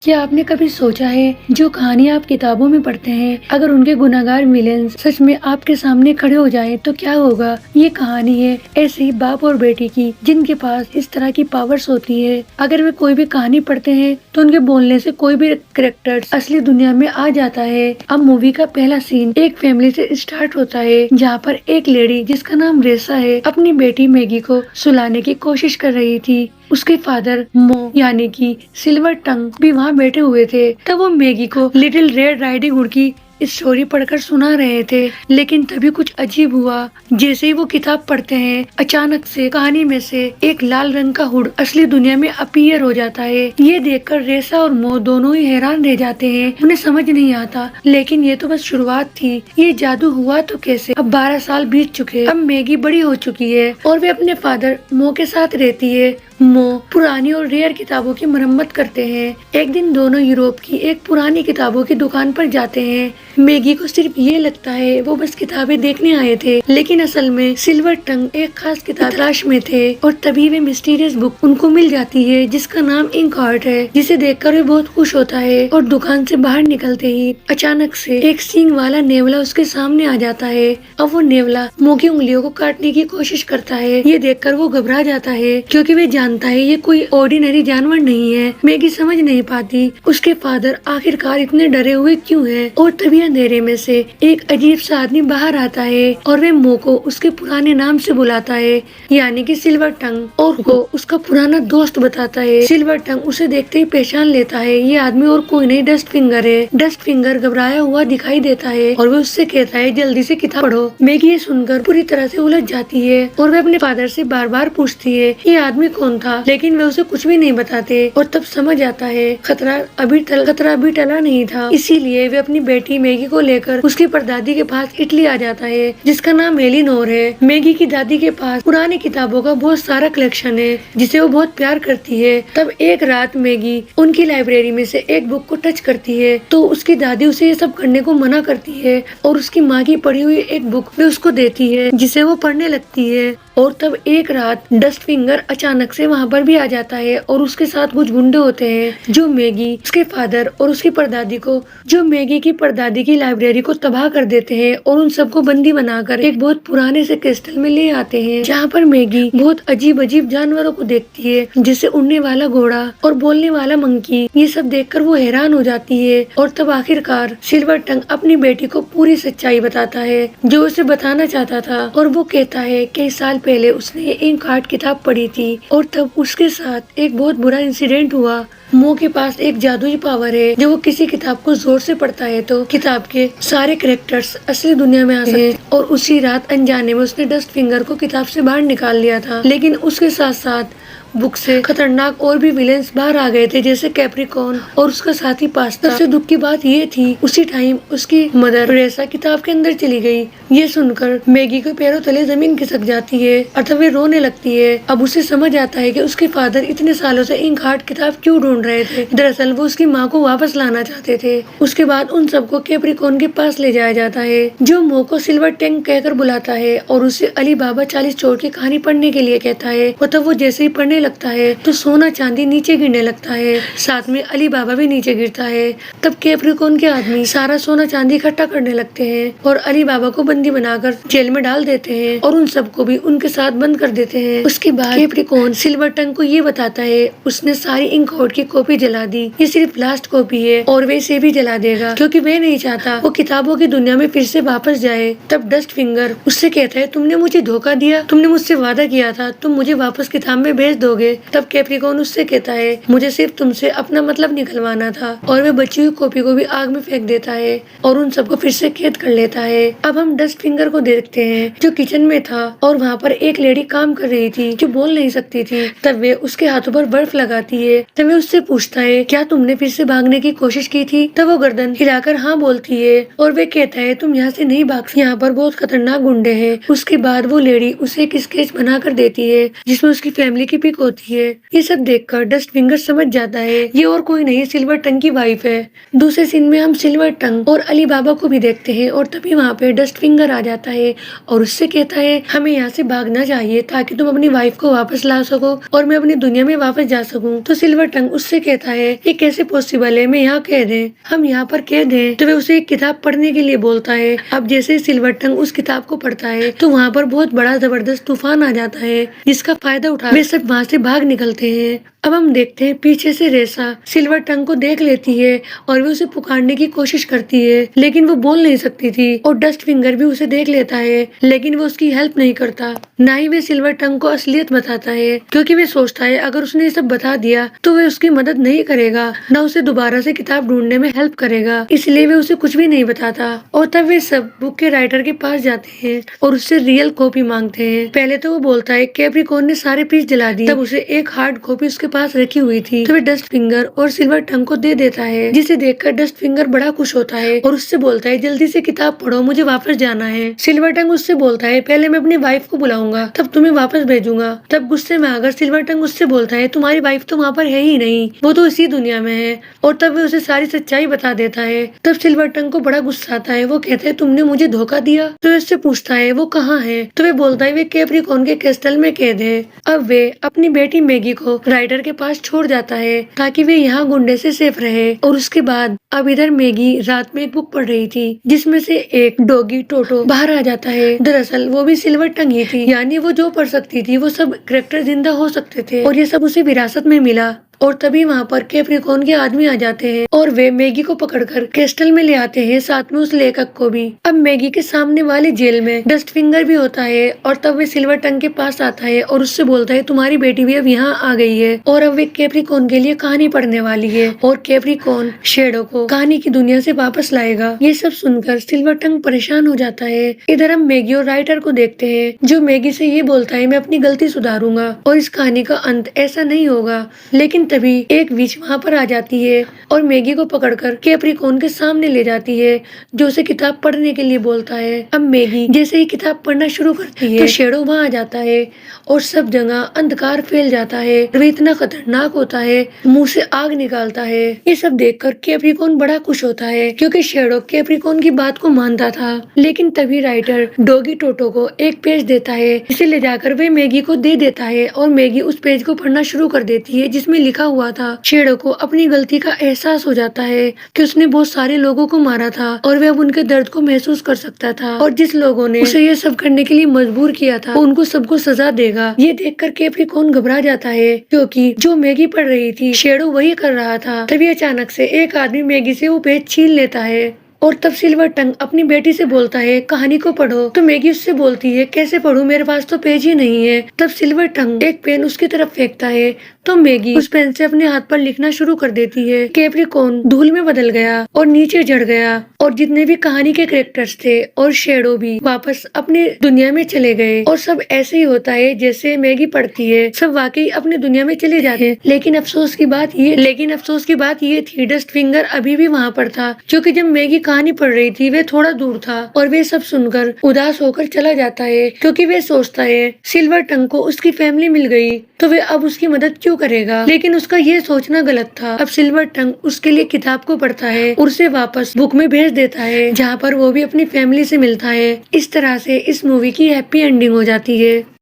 क्या आपने कभी सोचा है जो कहानी आप किताबों में पढ़ते हैं अगर उनके गुनाहगार विलेन्स सच में आपके सामने खड़े हो जाएं तो क्या होगा। ये कहानी है ऐसी बाप और बेटी की जिनके पास इस तरह की पावर्स होती है। अगर वे कोई भी कहानी पढ़ते हैं तो उनके बोलने से कोई भी कैरेक्टर असली दुनिया में आ जाता है। अब मूवी का पहला सीन एक फैमिली से स्टार्ट होता है जहाँ पर एक लेडी जिसका नाम रेसा है अपनी बेटी मैगी को सुलाने की कोशिश कर रही थी। उसके फादर मो यानी कि सिल्वर टंग भी वहाँ बैठे हुए थे। तब वो मैगी को लिटिल रेड राइडिंग हुड की स्टोरी पढ़कर सुना रहे थे। लेकिन तभी कुछ अजीब हुआ। जैसे ही वो किताब पढ़ते हैं अचानक से कहानी में से एक लाल रंग का हुड असली दुनिया में अपीयर हो जाता है। ये देखकर रेसा और मो दोनों ही हैरान रह जाते हैं। उन्हें समझ नहीं आता लेकिन ये तो बस शुरुआत थी। ये जादू हुआ तो कैसे। अब 12 साल बीत चुके। अब मैगी बड़ी हो चुकी है और वे अपने फादर मो के साथ रहती है। मो पुरानी और रेयर किताबों की मरम्मत करते हैं। एक दिन दोनों यूरोप की एक पुरानी किताबों की दुकान पर जाते हैं। मैगी को सिर्फ ये लगता है वो बस किताबें देखने आए थे लेकिन असल में सिल्वर टंग एक खास किताब तलाश में थे और तभी वे मिस्टीरियस बुक उनको मिल जाती है जिसका नाम इंक हार्ट है, जिसे देखकर वे बहुत खुश होता है। और दुकान से बाहर निकलते ही अचानक से एक सींग वाला नेवला उसके सामने आ जाता है। अब वो नेवला मो की उंगलियों को काटने की कोशिश करता है। ये देखकर वो घबरा जाता है क्योंकि वे जानता है ये कोई ऑर्डिनरी जानवर नहीं है। मैगी समझ नहीं पाती उसके फादर आखिरकार इतने डरे हुए क्यों हैं। और तभी अंधेरे में से एक अजीब सा आदमी बाहर आता है और वे मो को उसके पुराने नाम से बुलाता है यानी कि सिल्वर टंग और वो उसका पुराना दोस्त बताता है। सिल्वर टंग उसे देखते ही पहचान लेता है ये आदमी और कोई नहीं डस्ट फिंगर है। डस्ट फिंगर घबराया हुआ दिखाई देता है और वो उससे कहता है जल्दी से किताब पढ़ो। मैगी ये सुनकर पूरी तरह से उलझ जाती है और वे अपने फादर से बार बार पूछती है ये आदमी कौन था लेकिन वे उसे कुछ भी नहीं बताते। और तब समझ आता है खतरा अभी टला नहीं था। इसीलिए वे अपनी बेटी मैगी को लेकर उसकी परदादी के पास इटली आ जाता है जिसका नाम एलिनोर है। मैगी की दादी के पास पुरानी किताबों का बहुत सारा कलेक्शन है जिसे वो बहुत प्यार करती है। तब एक रात मैगी उनकी लाइब्रेरी में से एक बुक को टच करती है तो उसकी दादी उसे ये सब करने को मना करती है और उसकी माँ की पढ़ी हुई एक बुक भी उसको देती है जिसे वो पढ़ने लगती है। और तब एक रात डस्ट फिंगर अचानक से वहाँ पर भी आ जाता है और उसके साथ कुछ गुंडे होते हैं जो मैगी उसके फादर और उसकी परदादी को जो मैगी की परदादी की लाइब्रेरी को तबाह कर देते हैं और उन सबको बंदी बनाकर एक बहुत पुराने से क्रिस्टल में ले आते हैं जहाँ पर मैगी बहुत अजीब अजीब जानवरों को देखती है जैसे उड़ने वाला घोड़ा और बोलने वाला मंकी। ये सब देखकर वो हैरान हो जाती है और तब आखिरकार सिल्वर टंग अपनी बेटी को पूरी सच्चाई बताता है जो उसे बताना चाहता था। और वो कहता है कई साल पहले उसने ये इंक हार्ट किताब पढ़ी थी और तब उसके साथ एक बहुत बुरा इंसिडेंट हुआ। मो के पास एक जादुई पावर है जो वो किसी किताब को जोर से पढ़ता है तो किताब के सारे कैरेक्टर्स असली दुनिया में आ सकते हैं। और उसी रात अनजाने में उसने डस्ट फिंगर को किताब से बाहर निकाल लिया था लेकिन उसके साथ साथ बुक से खतरनाक और भी विलेंस बाहर आ गए थे जैसे कैप्रिकॉन और उसका साथी पास्ता। सबसे दुख की बात ये थी उसी टाइम उसकी मदर रेसा किताब के अंदर चली गई। ये सुनकर मैगी के पैरों तले जमीन खिसक जाती है और तब वे रोने लगती है। अब उसे समझ आता है कि उसके फादर इतने सालों से इंक हार्ट किताब क्यों ढूंढ रहे थे। दरअसल वो उसकी माँ को वापस लाना चाहते थे। उसके बाद उन सबको कैप्रिकॉन के पास ले जाया जाता है जो मो को सिल्वर टैंक कहकर बुलाता है और उसे अली बाबा 40 चोर की कहानी पढ़ने के लिए कहता है। और तब वो जैसे ही पढ़ने लगता है तो सोना चांदी नीचे गिरने लगता है, साथ में अली बाबा भी नीचे गिरता है। तब कैप्रिकॉन के आदमी सारा सोना चांदी इकट्ठा करने लगते हैं और अली बाबा को बंदी बनाकर जेल में डाल देते हैं और उन सबको भी उनके साथ बंद कर देते हैं। उसके बाद कैप्रिकॉन सिल्वर टंग को ये बताता है उसने सारी इंक हार्ट की कॉपी जला दी, ये सिर्फ लास्ट कॉपी है और वे इसे भी जला देगा क्योंकि वे नहीं चाहता वो किताबों की दुनिया में फिर से वापस जाए। तब डस्ट फिंगर उससे कहता है तुमने मुझे धोखा दिया, तुमने मुझसे वादा किया था तुम मुझे वापस किताब में भेज दोगे। तब कैप्रिकॉन उससे कहता है मुझे सिर्फ तुमसे अपना मतलब निकलवाना था और वे बची हुई कॉपी को भी आग में फेंक देता है और उन सबको फिर से कैद कर लेता है। अब हम डस्ट फिंगर को देखते हैं जो किचन में था और वहाँ पर एक लेडी काम कर रही थी जो बोल नहीं सकती थी। तब वे उसके हाथों पर बर्फ लगाती है। तब वे उससे पूछता है क्या तुमने फिर से भागने की कोशिश की थी। तब वो गर्दन हिलाकर हाँ बोलती है और वे कहता है तुम यहाँ से नहीं भाग, यहाँ पर बहुत खतरनाक गुंडे हैं। उसके बाद वो लेडी उसे एक स्केच बना कर देती है जिसमें उसकी फैमिली की पिक होती है। ये सब देखकर डस्ट फिंगर समझ जाता है ये और कोई नहीं सिल्वर टंग की वाइफ है। दूसरे सीन में हम सिल्वर टंग और अली बाबा को भी देखते हैं और तभी वहाँ पे डस्ट फिंगर आ जाता है और उससे कहता है हमें यहाँ से भागना चाहिए ताकि तुम अपनी वाइफ को वापस ला सको और मैं अपनी दुनिया में वापस जा सकूं। तो सिल्वर टंग उससे कहता है ये कैसे पॉसिबल है, मैं यहाँ कैद है, हम यहाँ पर कैद हैं। तो वे उसे एक किताब पढ़ने के लिए बोलता है। अब जैसे सिल्वर टंग उस किताब को पढ़ता है तो वहाँ पर बहुत बड़ा जबरदस्त तूफान आ जाता है जिसका फायदा उठा वे सब वहाँ से भाग निकलते हैं। अब हम देखते हैं पीछे से रेसा सिल्वर टंग को देख लेती है और वो उसे पुकारने की कोशिश करती है लेकिन वो बोल नहीं सकती थी और डस्ट फिंगर भी उसे देख लेता है लेकिन वो उसकी हेल्प नहीं करता, ना ही वे सिल्वर टंग को असलियत बताता है क्योंकि वे सोचता है अगर उसने ये सब बता दिया तो वे उसकी मदद नहीं करेगा, ना उसे दोबारा से किताब ढूंढने में हेल्प करेगा, इसलिए वे उसे कुछ भी नहीं बताता। और तब वे सब बुक के राइटर के पास जाते हैं और उससे रियल कॉपी मांगते हैं। पहले तो वो बोलता है कैप्रिकॉर्न ने सारे पेज जला दिए, तब उसे एक हार्ड कॉपी उसके पास रखी हुई थी तो वे डस्ट फिंगर और सिल्वर टंग को दे देता है, जिसे देखकर डस्ट फिंगर बड़ा खुश होता है और उससे बोलता है जल्दी से किताब पढ़ो, मुझे वापस जाना है। सिल्वर टंग उससे बोलता है पहले मैं अपनी वाइफ को बुलाऊंगा तब तुम्हें वापस भेजूंगा। तब गुस्से में आकर सिल्वर टंग उससे बोलता है तुम्हारी वाइफ तो वहाँ पर है ही नहीं, वो तो इसी दुनिया में है। और तब वे उसे सारी सच्चाई बता देता है। तब सिल्वर टंग को बड़ा गुस्सा आता है, वो कहता है तुमने मुझे धोखा दिया। तो इससे पूछता है वो कहाँ है, तो वे बोलता है वे कैप्रिकॉर्न के कैस्टल में कैद है। अब वे अपनी बेटी मैगी को राइडर के पास छोड़ जाता है ताकि वे यहाँ गुंडे से सेफ रहे। और उसके बाद अब इधर मैगी रात में एक बुक पढ़ रही थी जिसमें से एक डॉगी टोटो बाहर आ जाता है। दरअसल वो भी सिल्वर टंग ही थी, यानी वो जो पढ़ सकती थी वो सब कैरेक्टर जिंदा हो सकते थे और ये सब उसे विरासत में मिला। और तभी वहाँ पर कैप्रिकॉर्न के आदमी आ जाते हैं और वे मैगी को पकड़कर कैस्टल में ले आते हैं, साथ में उस लेखक को भी। अब मैगी के सामने वाली जेल में डस्ट फिंगर भी होता है और तब वे सिल्वर टंग के पास आता है और उससे बोलता है तुम्हारी बेटी भी अब यहाँ आ गई है और अब वे कैप्रिकॉर्न के लिए कहानी पढ़ने वाली है और कैप्रिकॉर्न शैडो को कहानी की दुनिया से वापस लाएगा। ये सब सुनकर सिल्वर टंग परेशान हो जाता है। इधर हम मैगी और राइटर को देखते हैं जो मैगी से ये बोलता है मैं अपनी गलती सुधारूंगा और इस कहानी का अंत ऐसा नहीं होगा। लेकिन तभी एक विच वहाँ पर आ जाती है और मैगी को पकड़कर कैप्रिकॉर्न के सामने ले जाती है जो उसे किताब पढ़ने के लिए बोलता है। अब मैगी जैसे ही किताब पढ़ना शुरू करती है तो शैडो वहाँ आ जाता है और सब जगह अंधकार फैल जाता है। वो इतना खतरनाक होता है, मुंह से आग निकालता है। ये सब देखकर कैप्रिकॉर्न बड़ा खुश होता है क्योंकि शैडो कैप्रिकॉर्न की बात को मानता था। लेकिन तभी राइटर डॉगी टोटो को एक पेज देता है, इसे ले जाकर वे मैगी को दे देता है और मैगी उस पेज को पढ़ना शुरू कर देती है जिसमें लिखा हुआ था। शैडो को अपनी गलती का एहसास हो जाता है कि उसने बहुत सारे लोगों को मारा था और वह अब उनके दर्द को महसूस कर सकता था और जिस लोगों ने उसे ये सब करने के लिए मजबूर किया था वो उनको सबको सजा देगा। ये देखकर कैप्रिकॉर्न घबरा जाता है क्योंकि जो मैगी पढ़ रही थी शैडो वही कर रहा था। तभी अचानक से एक आदमी मैगी से वो पेज छीन लेता है और तब सिल्वर टंग अपनी बेटी से बोलता है कहानी को पढ़ो। तो मैगी उससे बोलती है कैसे पढ़ूं, मेरे पास तो पेज ही नहीं है। तब सिल्वर टंग एक पेन उसकी तरफ फेंकता है तो मैगी उस पेन से अपने हाथ पर लिखना शुरू कर देती है। कैप्रिकॉर्न धूल में बदल गया और नीचे चढ़ गया और जितने भी कहानी के कैरेक्टर्स थे और शैडो भी वापस अपनी दुनिया में चले गए। और सब ऐसे ही होता है जैसे मैगी पढ़ती है, सब वाकई अपनी दुनिया में चले जाते हैं। लेकिन अफसोस की बात ये थी डस्ट फिंगर अभी भी वहाँ पर था क्योंकि जब मैगी कहानी पढ़ रही थी वे थोड़ा दूर था और वे सब सुनकर उदास होकर चला जाता है क्योंकि वे सोचता है सिल्वर टंग को उसकी फैमिली मिल गई तो वे अब उसकी मदद क्यों करेगा। लेकिन उसका ये सोचना गलत था। अब सिल्वर टंग उसके लिए किताब को पढ़ता है और उसे वापस बुक में भेज देता है जहाँ पर वो भी अपनी फैमिली से मिलता है। इस तरह से इस मूवी की हैप्पी एंडिंग हो जाती है।